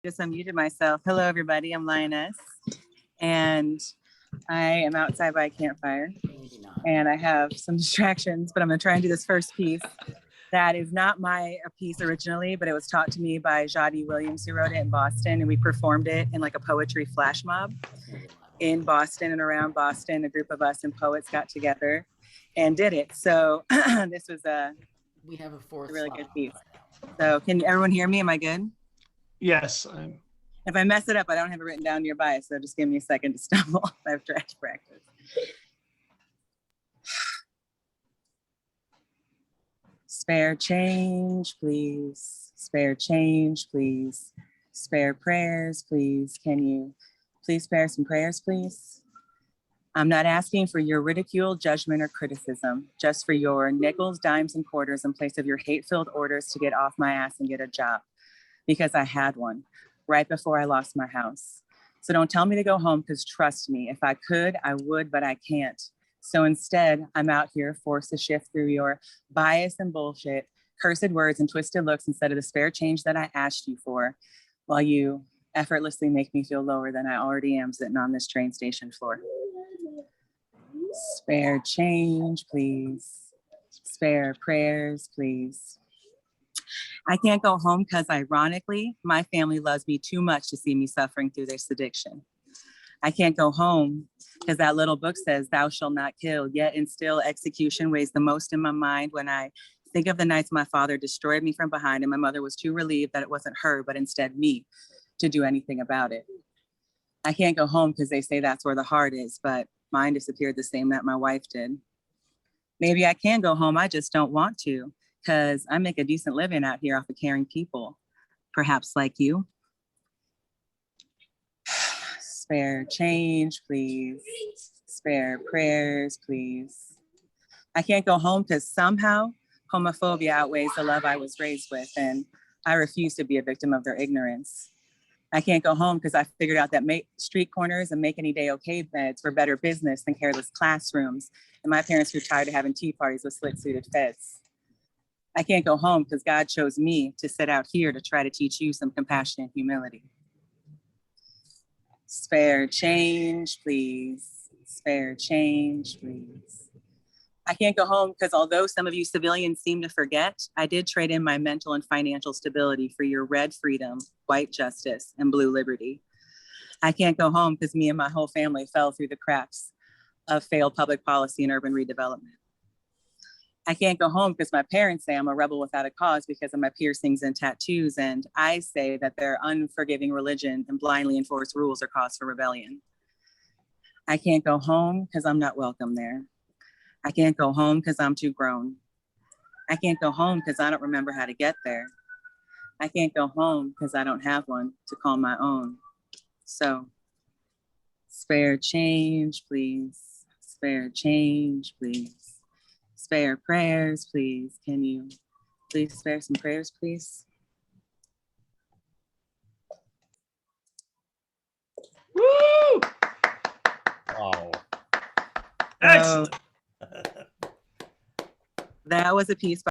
Just unmuted myself. Hello, everybody. I'm Lioness, and I am outside by a campfire, and I have some distractions, but I'm going to try and do this first piece. That is not my piece originally, but it was taught to me by Jadi Williams, who wrote it in Boston, and we performed it in like a poetry flash mob in Boston and around Boston. A group of us and poets got together and did it. So this was we have a fourth really good piece. So can everyone hear me? Am I good? Yes. If I mess it up, I don't have it written down nearby, so just give me a second to stumble. I have trash practice. Spare change, please. Spare change, please. Spare prayers, please. Can you please spare some prayers, please? I'm not asking for your ridicule, judgment, or criticism, just for your nickels, dimes, and quarters in place of your hate-filled orders to get off my ass and get a job, because I had one right before I lost my house. So don't tell me to go home, because trust me, if I could, I would, but I can't. So instead, I'm out here forced to shift through your bias and bullshit, cursed words and twisted looks instead of the spare change that I asked you for, while you effortlessly make me feel lower than I already am sitting on this train station floor. Spare change, please. Spare prayers, please. I can't go home because, ironically, my family loves me too much to see me suffering through this addiction. I can't go home because that little book says, "Thou shalt not kill," yet and still execution weighs the most in my mind when I think of the nights my father destroyed me from behind and my mother was too relieved that it wasn't her, but instead me, to do anything about it. I can't go home because they say that's where the heart is, but mine disappeared the same that my wife did. Maybe I can go home, I just don't want to, because I make a decent living out here off of caring people, perhaps like you. Spare change, please. Spare prayers, please. I can't go home because somehow homophobia outweighs the love I was raised with, and I refuse to be a victim of their ignorance. I can't go home because I figured out that street corners and make any day okay beds were better business than careless classrooms, and my parents grew tired of having tea parties with slit-suited feds. I can't go home because God chose me to sit out here to try to teach you some compassion and humility. Spare change, please. Spare change, please. I can't go home because although some of you civilians seem to forget, I did trade in my mental and financial stability for your red freedom, white justice, and blue liberty. I can't go home because me and my whole family fell through the cracks of failed public policy and urban redevelopment. I can't go home because my parents say I'm a rebel without a cause because of my piercings and tattoos, and I say that their unforgiving religion and blindly enforced rules are cause for rebellion. I can't go home because I'm not welcome there. I can't go home because I'm too grown. I can't go home because I don't remember how to get there. I can't go home because I don't have one to call my own. So, spare change, please. Spare change, please. Spare prayers, please. Can you please spare some prayers, please? Woo! Oh. Excellent. That was a piece by